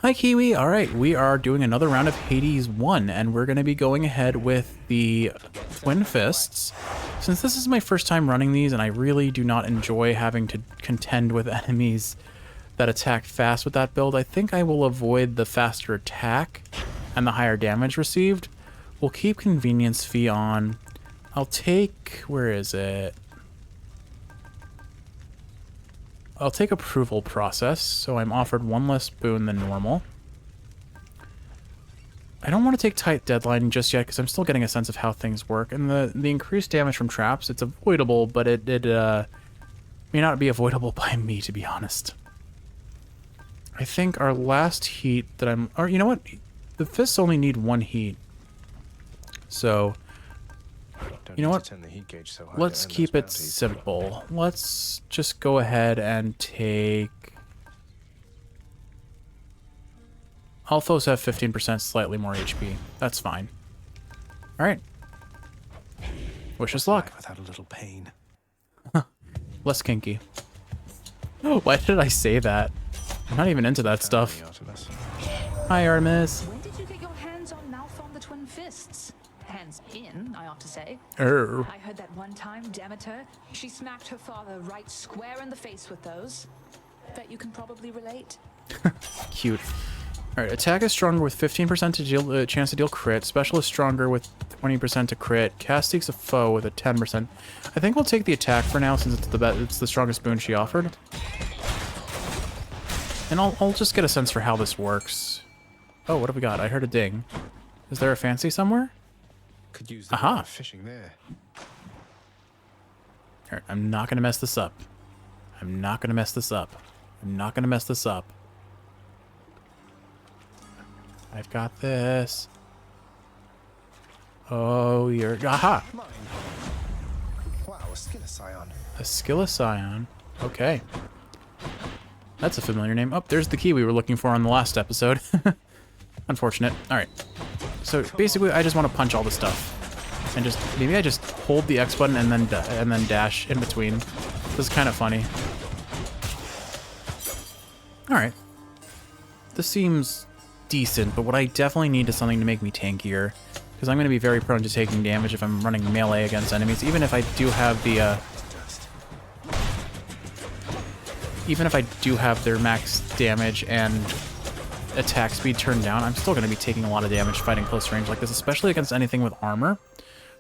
Hi Kiwi, alright, we are doing another round of Hades 1, and we're going to be going ahead with the Twin Fists. Since this is my first time running these, and I really do not enjoy having to contend with enemies that attack fast with that build, I think I will avoid the faster attack and the higher damage received. We'll keep Convenience Fee on. I'll take... where is it? I'll take Approval Process, so I'm offered one less boon than normal. I don't want to take Tight Deadline just yet, because I'm still getting a sense of how things work. And the increased damage from traps, it's avoidable, but it may not be avoidable by me, to be honest. I think our last heat that I'm... or you know what? The fists only need one heat. So... you know what? Let's keep it simple. Let's just go ahead and take... Alphos have 15% slightly more HP. That's fine. Alright. Wish us luck. Without a little pain. Less kinky. Oh, why did I say that? I'm not even into that stuff. Hi, Artemis. When did you get your hands on Malphon the Twin Fists? Hands in, I ought to say. I heard that one time Demeter, she smacked her father right square in the face with those. Bet you can probably relate. Cute. Alright, attack is stronger with 15% to deal, chance to deal crit. Special is stronger with 20% to crit. Cast seeks a foe with a 10%. I think we'll take the attack for now since it's the strongest boon she offered. And I'll just get a sense for how this works. Oh, what have we got? I heard a ding. Is there a fancy somewhere? Could use the Aha! fishing there. Alright, I'm not gonna mess this up. I'm not gonna mess this up. I'm not gonna mess this up. I've got this. Oh, you're... aha! Mine. Wow, a Skilliscion. A Skilliscion. Okay. That's a familiar name. Oh, there's the key we were looking for on the last episode. Unfortunate. Alright. So basically, I just want to punch all the stuff. And just... maybe I just hold the X button and then dash in between. This is kind of funny. Alright. This seems decent, but what I definitely need is something to make me tankier. Because I'm going to be very prone to taking damage if I'm running melee against enemies, even if I do have the... even if I do have their max damage and attack speed turned down, I'm still going to be taking a lot of damage fighting close range like this, especially against anything with armor.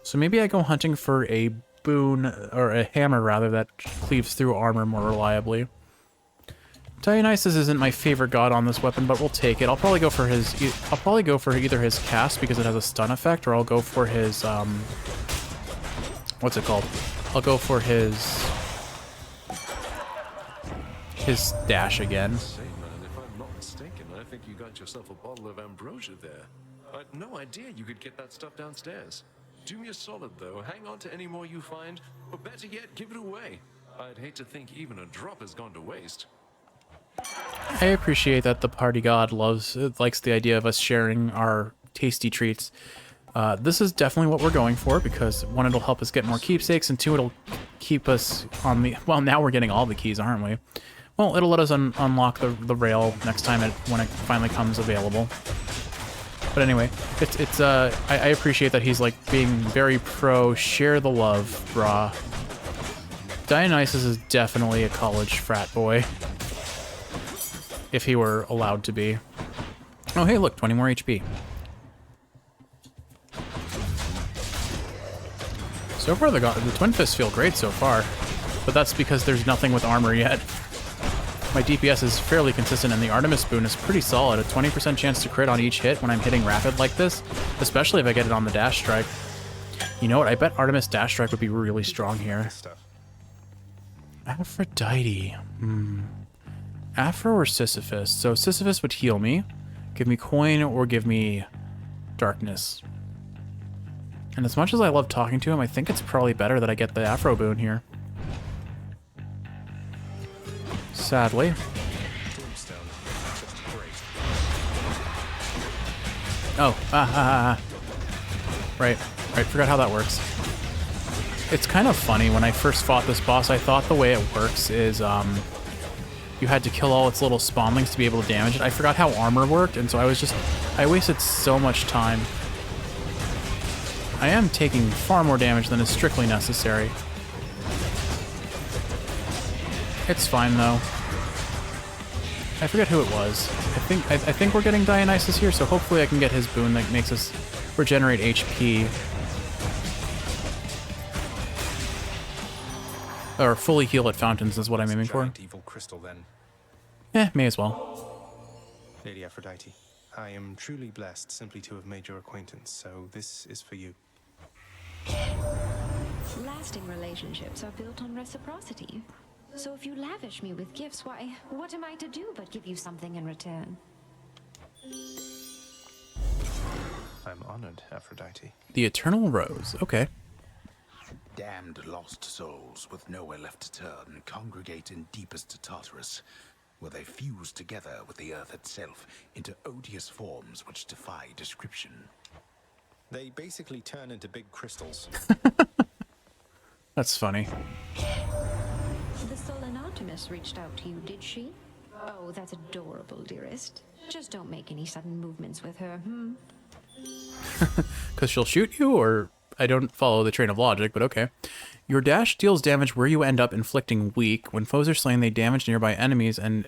So maybe I go hunting for a boon, or a hammer rather, that cleaves through armor more reliably. Dionysus isn't my favorite god on this weapon, but we'll take it. I'll probably go for his... I'll probably go for either his cast because it has a stun effect, or I'll go for his what's it called? I'll go for his dash again. Say, man, if I'm not mistaken, I think you got yourself a bottle of ambrosia there. I had no idea you could get that stuff downstairs. Do me a solid, though. Hang on to any more you find, or better yet, give it away. I'd hate to think even a drop has gone to waste. I appreciate that the party god likes the idea of us sharing our tasty treats. This is definitely what we're going for, because one, it'll help us get more keepsakes, and two, it'll keep us on the... well, now we're getting all the keys, aren't we? Well, it'll let us unlock the rail next time when it finally comes available. But anyway, I appreciate that he's like being very pro share the love, brah. Dionysus is definitely a college frat boy. If he were allowed to be. Oh, hey, look, 20 more HP. So far, the Twin Fists feel great so far, but that's because there's nothing with armor yet. My DPS is fairly consistent, and the Artemis boon is pretty solid. A 20% chance to crit on each hit when I'm hitting rapid like this, especially if I get it on the dash strike. You know what? I bet Artemis dash strike would be really strong here. Aphrodite. Aphro or Sisyphus? So Sisyphus would heal me, give me coin, or give me darkness. And as much as I love talking to him, I think it's probably better that I get the Aphro boon here. Sadly. Oh, Right, forgot how that works. It's kind of funny, when I first fought this boss, I thought the way it works is, you had to kill all its little spawnlings to be able to damage it. I forgot how armor worked, and so I wasted so much time. I am taking far more damage than is strictly necessary. It's fine though. I forget who it was. I think we're getting Dionysus here, so hopefully I can get his boon that makes us regenerate HP. Or fully heal at fountains is what I'm aiming for. Giant evil crystal, then. May as well. Lady Aphrodite, I am truly blessed simply to have made your acquaintance, so this is for you. Lasting relationships are built on reciprocity. So if you lavish me with gifts, why, what am I to do but give you something in return? I'm honored, Aphrodite. The Eternal Rose. Okay. Damned lost souls with nowhere left to turn congregate in deepest Tartarus, where they fuse together with the earth itself into odious forms which defy description. They basically turn into big crystals. That's funny. The Sullen Artemis reached out to you, did she? Oh, that's adorable, dearest. Just don't make any sudden movements with her, hmm? Because she'll shoot you, or I don't follow the train of logic, but okay. Your dash deals damage where you end up inflicting weak. When foes are slain, they damage nearby enemies and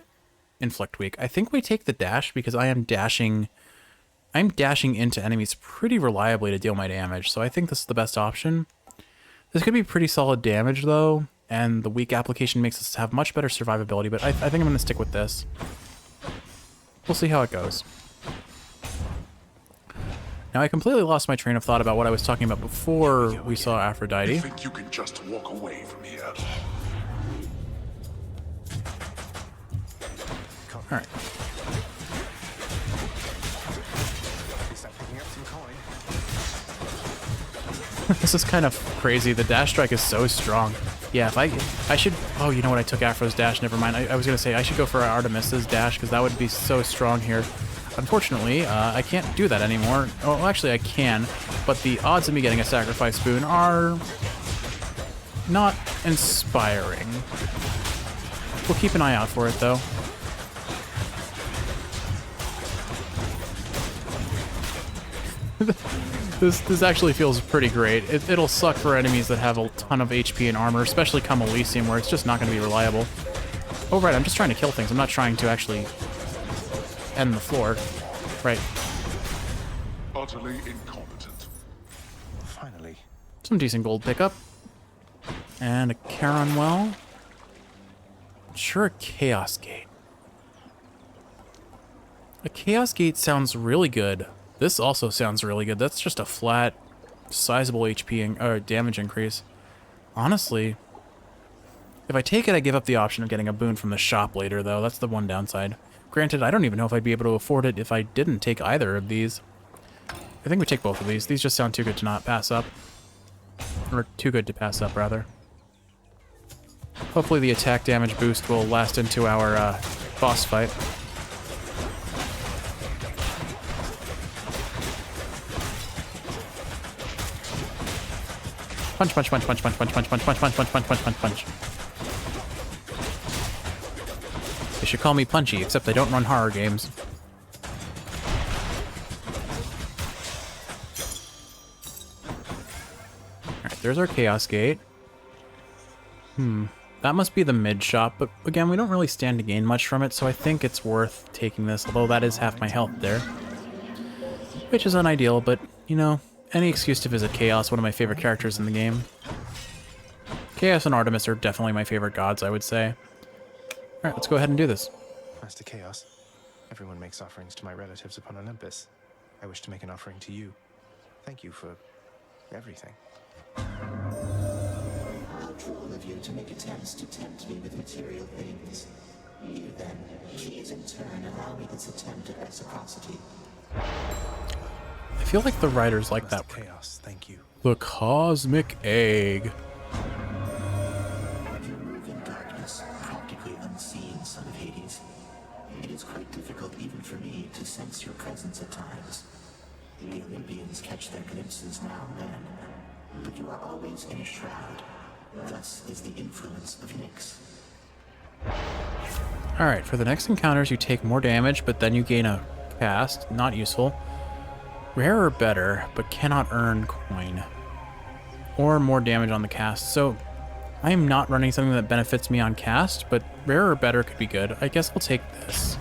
inflict weak. I think we take the dash because I'm dashing into enemies pretty reliably to deal my damage, so I think this is the best option. This could be pretty solid damage, though, and the weak application makes us have much better survivability, but I think I'm going to stick with this. We'll see how it goes. Now, I completely lost my train of thought about what I was talking about before we saw Aphrodite. You think you can just walk away from here? Alright. Start picking up some coin. This is kind of crazy. The dash strike is so strong. Yeah, if I should... Oh, you know what? I took Aphro's dash. Never mind. I was going to say I should go for Artemis's dash because that would be so strong here. Unfortunately, I can't do that anymore. Oh, actually, I can. But the odds of me getting a sacrifice boon are not inspiring. We'll keep an eye out for it, though. This actually feels pretty great. It'll suck for enemies that have a ton of HP and armor, especially come Elysium, where it's just not going to be reliable. Oh, right, I'm just trying to kill things. I'm not trying to actually end the floor. Right. Utterly incompetent. Finally. Some decent gold pickup. And a Charon Well. Sure, a Chaos Gate. A Chaos Gate sounds really good. This also sounds really good. That's just a flat, sizable HP or damage increase. Honestly, if I take it, I give up the option of getting a boon from the shop later, though. That's the one downside. Granted, I don't even know if I'd be able to afford it if I didn't take either of these. I think we take both of these. These just sound too good to not pass up. Or too good to pass up, rather. Hopefully the attack damage boost will last into our boss fight. Punch, punch, punch, punch, punch, punch, punch, punch, punch, punch, punch, punch, punch, punch, punch. They should call me Punchy, except I don't run horror games. Alright, there's our Chaos Gate. That must be the mid shop, but again, we don't really stand to gain much from it, so I think it's worth taking this, although that is half my health there. Which is unideal, but, you know, any excuse to visit Chaos, one of my favorite characters in the game. Chaos and Artemis are definitely my favorite gods, I would say. Alright, let's go ahead and do this. Master Chaos, everyone makes offerings to my relatives upon Olympus. I wish to make an offering to you. Thank you for everything. How cruel of you to make attempts to tempt me with material things. You then, please in turn allow me this attempt at reciprocity. I feel like the writers like that Master Chaos, thank you. The Cosmic Egg. You move in darkness, practically unseen, son of Hades. It is quite difficult even for me to sense your presence at times. The Olympians catch their glimpses now and then, but you are always in a shroud. Thus is the influence of Nyx. Alright, for the next encounters, you take more damage, but then you gain a cast. Not useful. Rare or better, but cannot earn coin. Or more damage on the cast. So, I am not running something that benefits me on cast, but rare or better could be good. I guess I'll take this.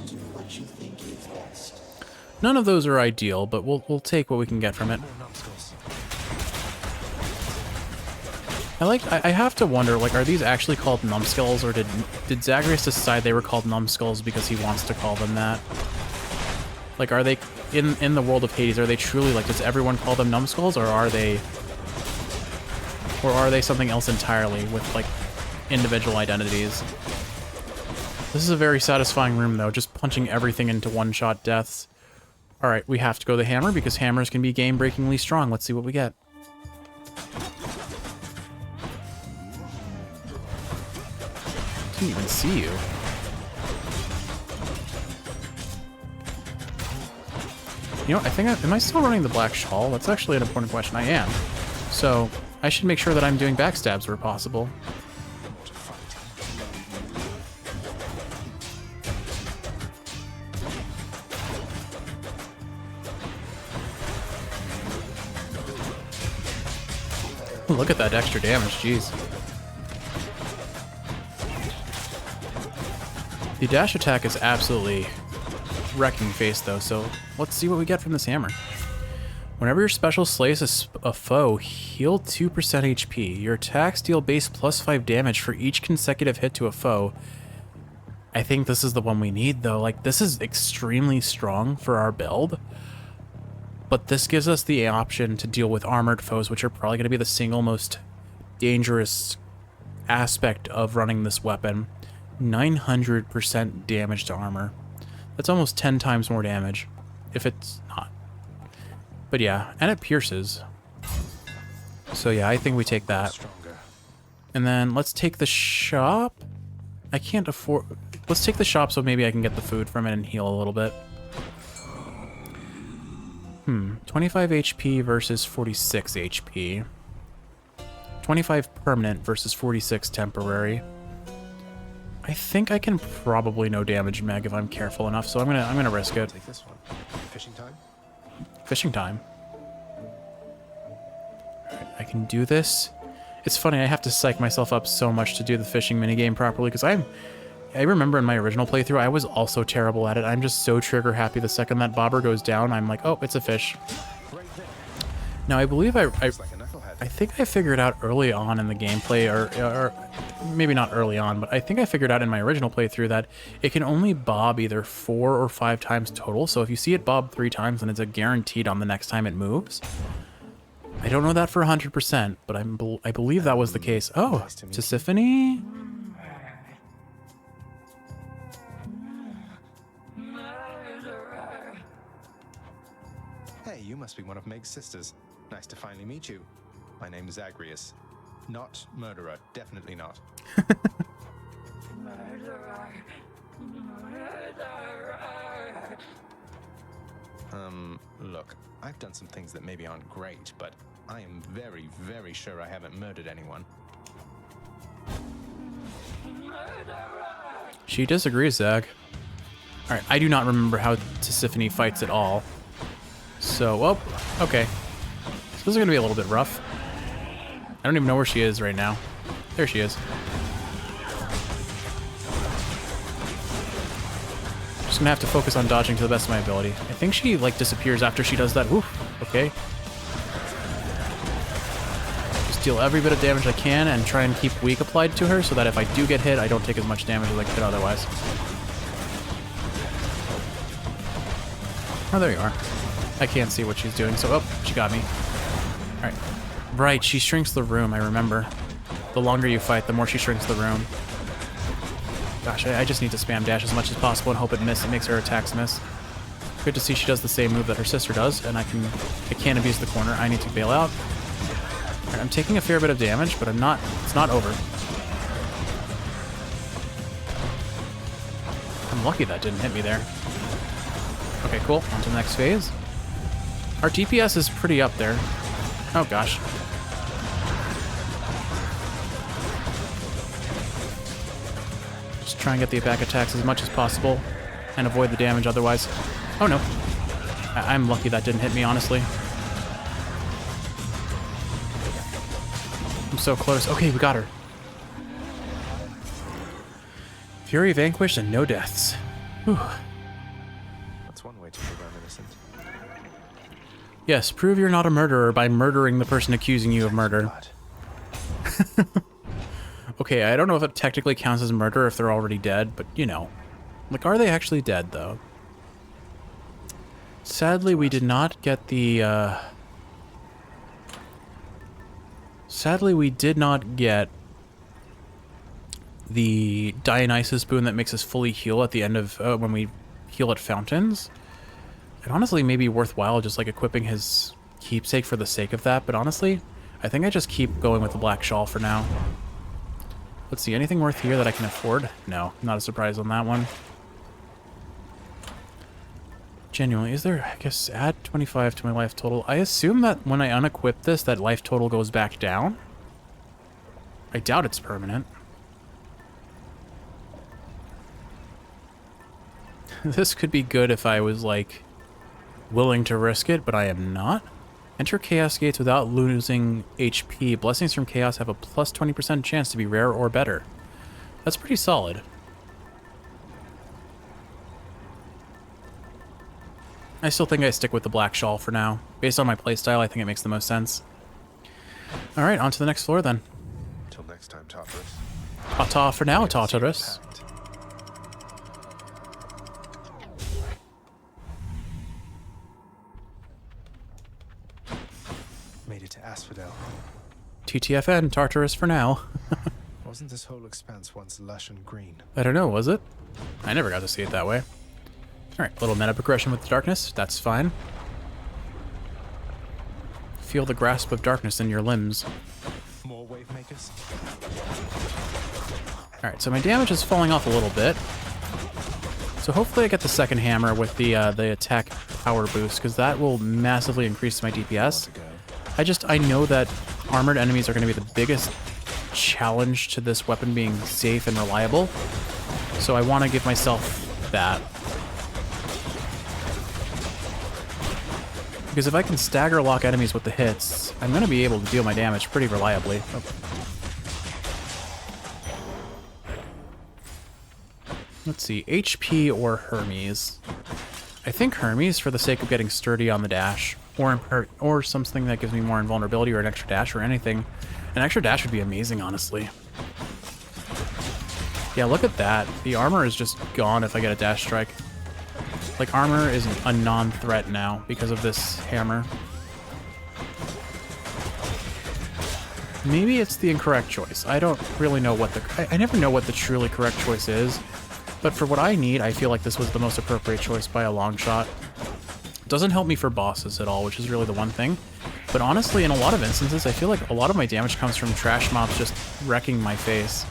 Do what you think is best. None of those are ideal, but we'll take what we can get from it. I have to wonder, like, are these actually called numbskulls, or did Zagreus decide they were called numbskulls because he wants to call them that? Like, are they, in the world of Hades, are they truly, like, does everyone call them numbskulls, or are they something else entirely with, like, individual identities? This is a very satisfying room, though, just punching everything into one-shot deaths. Alright, we have to go the hammer, because hammers can be game-breakingly strong. Let's see what we get. I didn't even see you. You know, I think am I still running the Black Shawl? That's actually an important question. I am. So, I should make sure that I'm doing backstabs where possible. Look at that extra damage, jeez. The dash attack is absolutely wrecking face, though, so let's see what we get from this hammer. Whenever your special slays a foe, heal 2% HP. Your attacks deal base +5 damage for each consecutive hit to a foe. I think this is the one we need, though. Like, this is extremely strong for our build, but this gives us the option to deal with armored foes, which are probably going to be the single most dangerous aspect of running this weapon. 900% damage to armor. That's almost 10 times more damage, if it's not. But yeah, and it pierces. So yeah, I think we take that. And then let's take the shop. I can't afford... Let's take the shop so maybe I can get the food from it and heal a little bit. 25 HP versus 46 HP. 25 permanent versus 46 temporary. I think I can probably no damage Meg if I'm careful enough, so I'm gonna risk it. Take this one. Fishing time? Fishing time. Alright, I can do this. It's funny, I have to psych myself up so much to do the fishing minigame properly, because I remember in my original playthrough, I was also terrible at it. I'm just so trigger happy the second that bobber goes down, I'm like, oh, it's a fish. Now, I believe I think I figured out early on in the gameplay, or maybe not early on, but I think I figured out in my original playthrough that it can only bob either 4 or 5 times total. So if you see it bob 3 times, then it's a guaranteed on the next time it moves. I don't know that for 100%, but I believe that was the case. Oh, Tisiphone? Hey, you must be one of Meg's sisters. Nice to finally meet you. My name is Zagreus. Not murderer, definitely not. Look, I've done some things that maybe aren't great, but I am very, very sure I haven't murdered anyone. She disagrees, Zag. Alright, I do not remember how Tisiphone fights at all. So, well, okay. So this is going to be a little bit rough. I don't even know where she is right now. There she is. Just going to have to focus on dodging to the best of my ability. I think she, like, disappears after she does that. Oof, okay. Just deal every bit of damage I can and try and keep weak applied to her so that if I do get hit, I don't take as much damage as I could otherwise. Oh, there you are. I can't see what she's doing, so, oh, she got me. Alright. Right, she shrinks the room, I remember. The longer you fight, the more she shrinks the room. Gosh, I just need to spam dash as much as possible and hope it makes her attacks miss. Good to see she does the same move that her sister does, and I can't abuse the corner. I need to bail out. Right, I'm taking a fair bit of damage, but it's not over. I'm lucky that didn't hit me there. Okay, cool. On to the next phase. Our DPS is pretty up there. Oh gosh. Just Try and get the back attacks as much as possible and avoid the damage otherwise. Oh no. I'm lucky that didn't hit me, honestly. I'm so close. Okay, we got her. Fury vanquished and no deaths. Whew. That's one way to prove I'm innocent. Yes, prove you're not a murderer by murdering the person accusing you of murder. Blood. Okay, I don't know if it technically counts as murder if they're already dead, but you know. Like, are they actually dead, though? Sadly, we did not get the, Sadly, we did not get the Dionysus boon that makes us fully heal at the end of, when we heal at fountains. It honestly may be worthwhile just, like, equipping his keepsake for the sake of that, but honestly, I think I just keep going with the Black Shawl for now. Let's see, anything worth here that I can afford? No, not a surprise on that one. Genuinely, is there, I guess, add 25 to my life total. I assume that when I unequip this, that life total goes back down. I doubt it's permanent. This could be good if I was, like, willing to risk it, but I am not. Enter Chaos Gates without losing HP. Blessings from Chaos have a plus 20% chance to be rare or better. That's pretty solid. I still think I stick with the Black Shawl for now. Based on my playstyle, I think it makes the most sense. Alright, on to the next floor then. Till next time, Tartarus. Ta-ta for now, Tartarus. Made it to Asphodel. TTFN, Tartarus for now. Wasn't this whole expanse once lush and green? I don't know, was it? I never got to see it that way. Alright, little meta progression with the darkness. That's fine. Feel the grasp of darkness in your limbs. More wave makers? Alright, so my damage is falling off a little bit. So hopefully I get the second hammer with the attack power boost, because that will massively increase my DPS. I know that armored enemies are going to be the biggest challenge to this weapon being safe and reliable. So I want to give myself that. Because if I can stagger lock enemies with the hits, I'm going to be able to deal my damage pretty reliably. Oh. Let's see, HP or Hermes. I think Hermes for the sake of getting sturdy on the dash, or something that gives me more invulnerability or an extra dash or anything. An extra dash would be amazing, honestly. Yeah, look at that. The armor is just gone if I get a dash strike. Like, armor is a non-threat now because of this hammer. Maybe it's the incorrect choice. I don't really know what the... I never know what the truly correct choice is. But for what I need, I feel like this was the most appropriate choice by a long shot. Doesn't help me for bosses at all, which is really the one thing. But honestly, in a lot of instances, I feel like a lot of my damage comes from trash mobs just wrecking my face.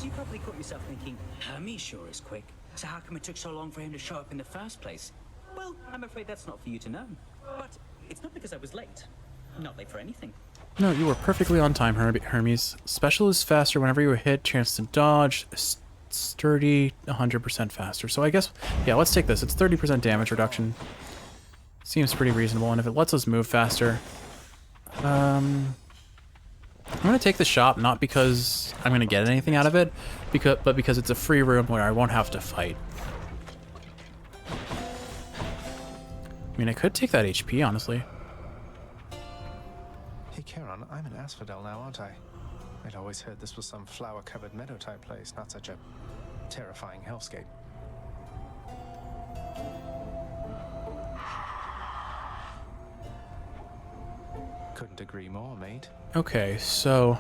You probably caught yourself thinking, Hermes sure is quick. So how come it took so long for him to show up in the first place? Well, I'm afraid that's not for you to know. But it's not because I was late. Not late for anything. No, you were perfectly on time, Hermes. Special is faster whenever you hit, chance to dodge, sturdy, 100% faster. So I guess, yeah, let's take this. It's 30% damage reduction. Seems pretty reasonable, and if it lets us move faster... I'm going to take the shop, not because I'm going to get anything out of it, but because it's a free room where I won't have to fight. I mean, I could take that HP, honestly. Hey, Charon, I'm in Asphodel now, aren't I? I'd always heard this was some flower-covered meadow-type place, not such a terrifying hellscape. Couldn't agree more, mate. Okay, so...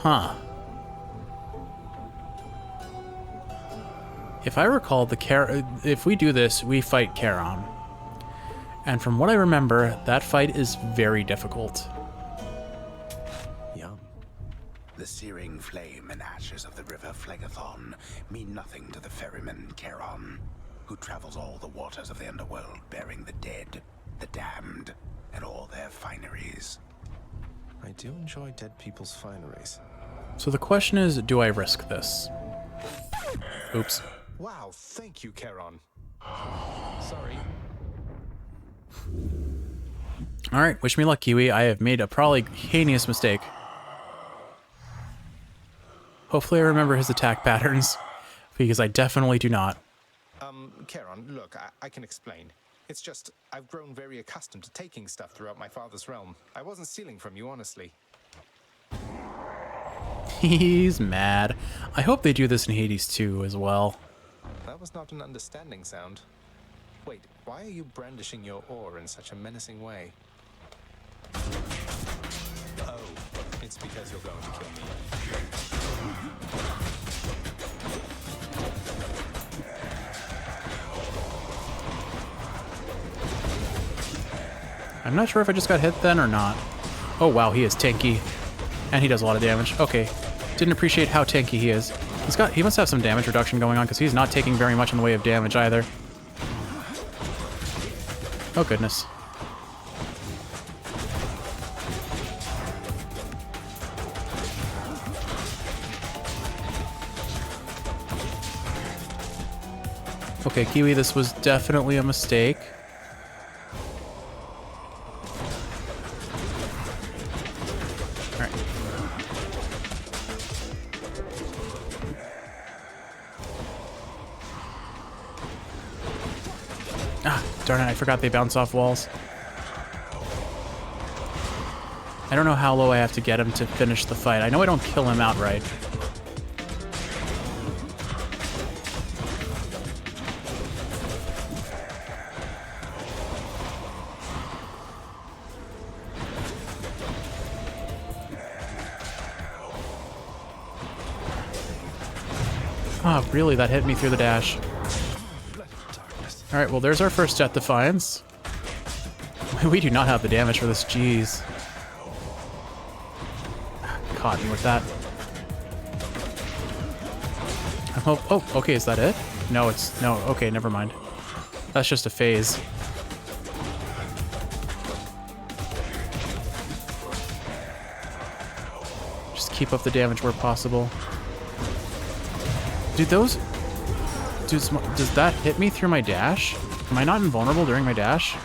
Huh. If I recall, if we do this, we fight Charon. And from what I remember, that fight is very difficult. Yum. The searing flame and ashes of the river Phlegethon mean nothing to the ferryman Charon, who travels all the waters of the underworld bearing the dead, the damned, and all their fineries. I do enjoy dead people's fineries. So the question is, do I risk this? Oops. Wow, thank you, Charon. Sorry. Alright, wish me luck, Kiwi. I have made a probably heinous mistake. Hopefully I remember his attack patterns, because I definitely do not. Charon, look, I can explain. It's just, I've grown very accustomed to taking stuff throughout my father's realm. I wasn't stealing from you, honestly. He's mad. I hope they do this in Hades too, as well. That was not an understanding sound. Wait, why are you brandishing your oar in such a menacing way? Oh, it's because you're going to kill me. I'm not sure if I just got hit then or not. Oh wow, he is tanky. And he does a lot of damage. Okay. Didn't appreciate how tanky he is. He must have some damage reduction going on because he's not taking very much in the way of damage either. Oh goodness. Okay, Kiwi, this was definitely a mistake. Alright. Ah, darn it, I forgot they bounce off walls. I don't know how low I have to get him to finish the fight. I know I don't kill him outright. Oh, really? That hit me through the dash. Alright, well, there's our first Death Defiance. We do not have the damage for this, jeez. Caught me with that. Oh, okay, is that it? No, no, okay, never mind. That's just a phase. Just keep up the damage where possible. Dude, does that hit me through my dash? Am I not invulnerable during my dash?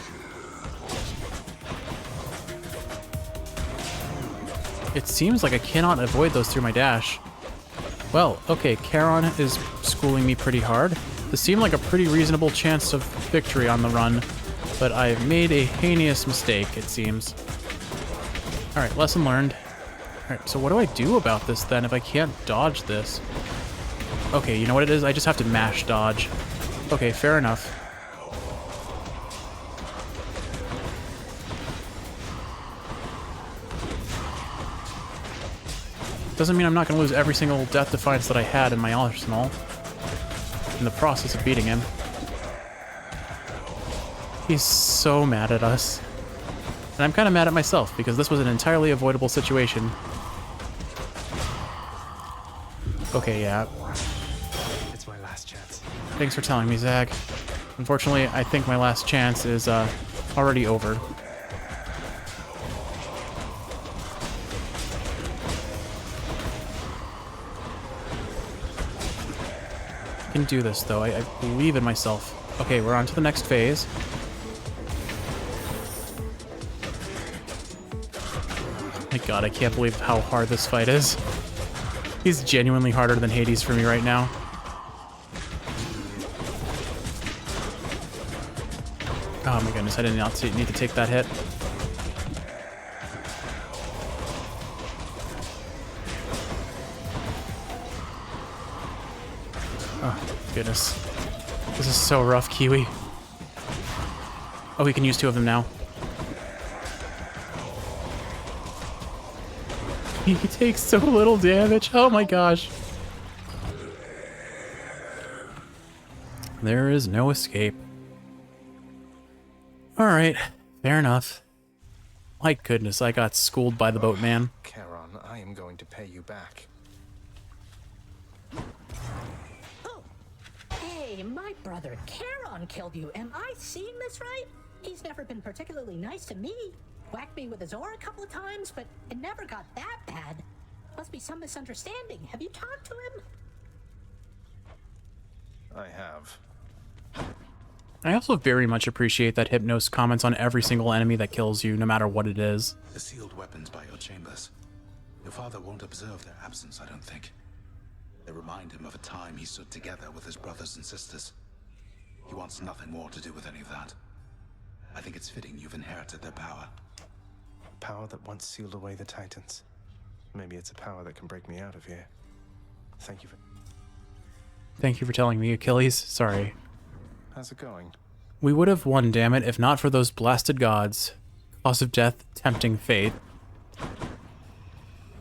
It seems like I cannot avoid those through my dash. Well, okay, Charon is schooling me pretty hard. This seemed like a pretty reasonable chance of victory on the run, but I've made a heinous mistake, it seems. Alright, lesson learned. Alright, so what do I do about this then if I can't dodge this? Okay, you know what it is? I just have to mash dodge. Okay, fair enough. Doesn't mean I'm not going to lose every single Death Defiance that I had in my arsenal in the process of beating him. He's so mad at us. And I'm kind of mad at myself because this was an entirely avoidable situation. Okay, yeah. It's my last chance. Thanks for telling me, Zag. Unfortunately, I think my last chance is already over. I can do this, though. I believe in myself. Okay, we're on to the next phase. Oh my god, I can't believe how hard this fight is. He's genuinely harder than Hades for me right now. Oh my goodness, I did not need to take that hit. Oh, goodness. This is so rough, Kiwi. Oh, we can use two of them now. He takes so little damage. Oh my gosh. There is no escape. Alright, fair enough. My goodness, I got schooled by the boatman. Charon, I am going to pay you back. Oh, hey, my brother Charon killed you. Am I seeing this right? He's never been particularly nice to me. whacked me with his oar a couple of times, but it never got that bad. Must be some misunderstanding. Have you talked to him? I have. I also very much appreciate that Hypnos comments on every single enemy that kills you, no matter what it is. The sealed weapons by your chambers. Your father won't observe their absence, I don't think. They remind him of a time he stood together with his brothers and sisters. He wants nothing more to do with any of that. I think it's fitting you've inherited their power. Power that once sealed away the Titans. Maybe it's a power that can break me out of here. Thank you for... Thank you for telling me, Achilles. Sorry. How's it going? We would have won, damn it, if not for those blasted gods. Cause of death, tempting fate.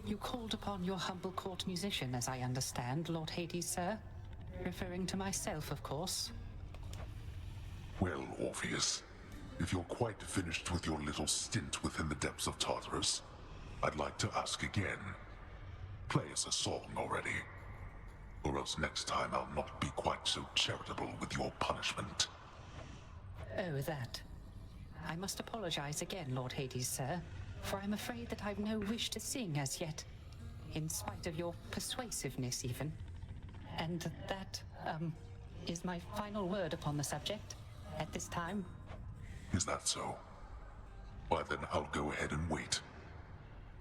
You called upon your humble court musician, as I understand, Lord Hades, sir. Referring to myself, of course. Well, Orpheus, if you're quite finished with your little stint within the depths of Tartarus, I'd like to ask again. Play us a song already. Or else next time I'll not be quite so charitable with your punishment. Oh, that. I must apologize again, Lord Hades, sir, for I'm afraid that I've no wish to sing as yet, in spite of your persuasiveness even. And that, is my final word upon the subject at this time. Is that so? Why then I'll go ahead and wait.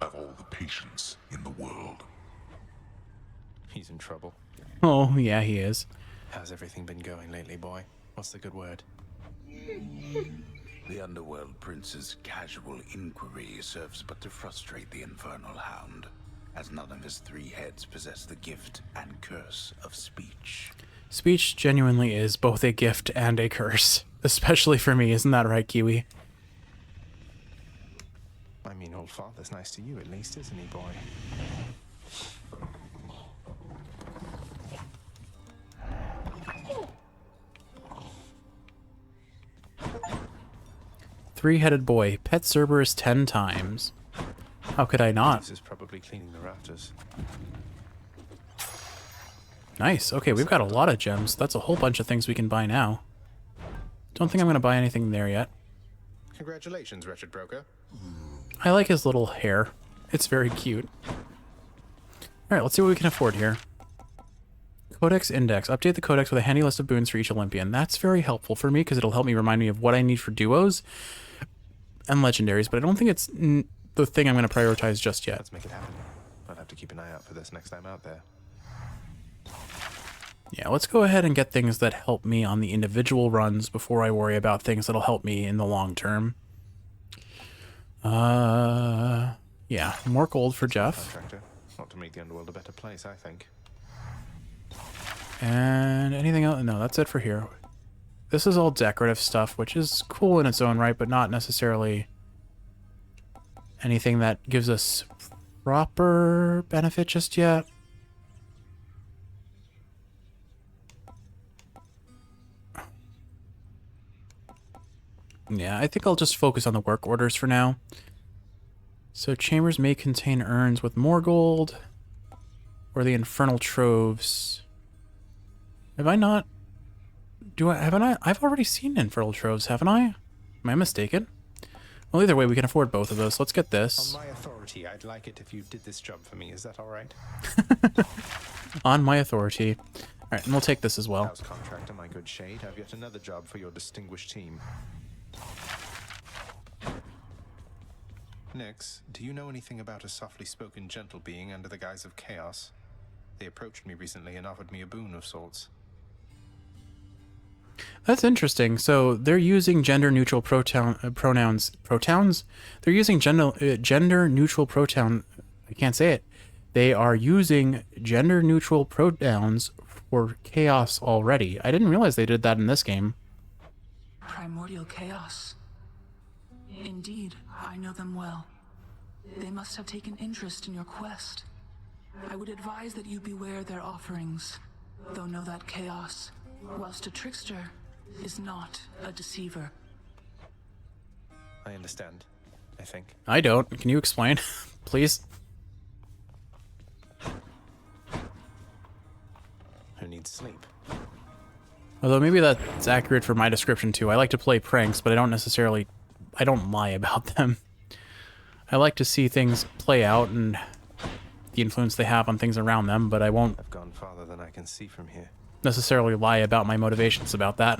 I've all the patience in the world. He's in trouble. Oh, yeah, he is. How's everything been going lately, boy? What's the good word? The Underworld Prince's casual inquiry serves but to frustrate the Infernal Hound, as none of his three heads possess the gift and curse of speech. Speech genuinely is both a gift and a curse. Especially for me, isn't that right, Kiwi? I mean, old father's nice to you at least, isn't he, boy? 3-headed boy. Pet Cerberus 10 times. How could I not? This is probably cleaning the rafters. Nice. Okay, we've got a lot of gems. That's a whole bunch of things we can buy now. Don't think I'm going to buy anything there yet. Congratulations, wretched broker. I like his little hair. It's very cute. Alright, let's see what we can afford here. Codex Index. Update the codex with a handy list of boons for each Olympian. That's very helpful for me because it'll help me remind me of what I need for duos and legendaries, but I don't think it's the thing I'm going to prioritize just yet. Let's make it happen. I'll have to keep an eye out for this next time out there. Yeah, let's go ahead and get things that help me on the individual runs before I worry about things that'll help me in the long term. Yeah, more gold for Jeff. Contractor. Not to make the Underworld a better place, I think. And anything else? No, that's it for here. This is all decorative stuff, which is cool in its own right, but not necessarily anything that gives us proper benefit just yet. Yeah, I think I'll just focus on the work orders for now. So chambers may contain urns with more gold, or the infernal troves. Have I not? Haven't I? I've already seen infernal troves, haven't I? Am I mistaken? Well, either way, we can afford both of those. Let's get this. On my authority, I'd like it if you did this job for me. Is that all right? On my authority. All right, and we'll take this as well. House contractor, my good shade. Have yet another job for your distinguished team. Nyx, do you know anything about a softly spoken gentle being under the guise of chaos? They approached me recently and offered me a boon of sorts. That's interesting. So they're using gender-neutral pronouns. Protowns? They're using gender-neutral pronoun. I can't say it. They are using gender-neutral pronouns for chaos already. I didn't realize they did that in this game. Primordial chaos. Indeed, I know them well. They must have taken interest in your quest. I would advise that you beware their offerings, though know that chaos, whilst a trickster, is not a deceiver. I understand, I think. I don't. Can you explain, please? Who needs sleep? Although maybe that's accurate for my description too. I like to play pranks, but I don't lie about them. I like to see things play out and the influence they have on things around them, but I won't I've gone farther than I can see from here. necessarily lie about my motivations about that.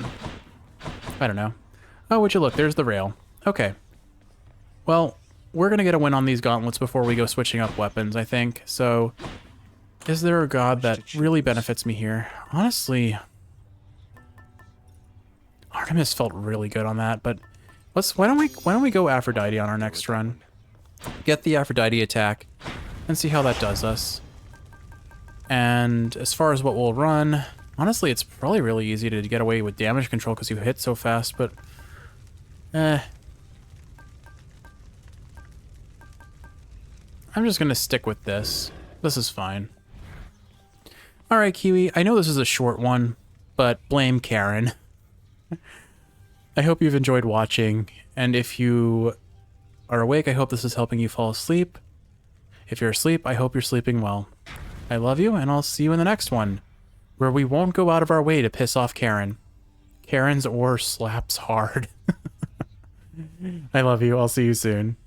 I don't know. Oh, would you look, there's the rail. Okay. Well, we're gonna get a win on these gauntlets before we go switching up weapons, I think. So, is there a god that really benefits me here? Honestly, Artemis felt really good on that, but why don't we go Aphrodite on our next run? Get the Aphrodite attack and see how that does us. And as far as what we'll run, honestly, it's probably really easy to get away with damage control because you hit so fast, but I'm just gonna stick with this. This is fine. Alright, Kiwi, I know this is a short one, but blame Karen. I hope you've enjoyed watching, and if you are awake, I hope this is helping you fall asleep. If you're asleep, I hope you're sleeping well. I love you, and I'll see you in the next one, where we won't go out of our way to piss off Karen. Karen's ore slaps hard. I love you. I'll see you soon.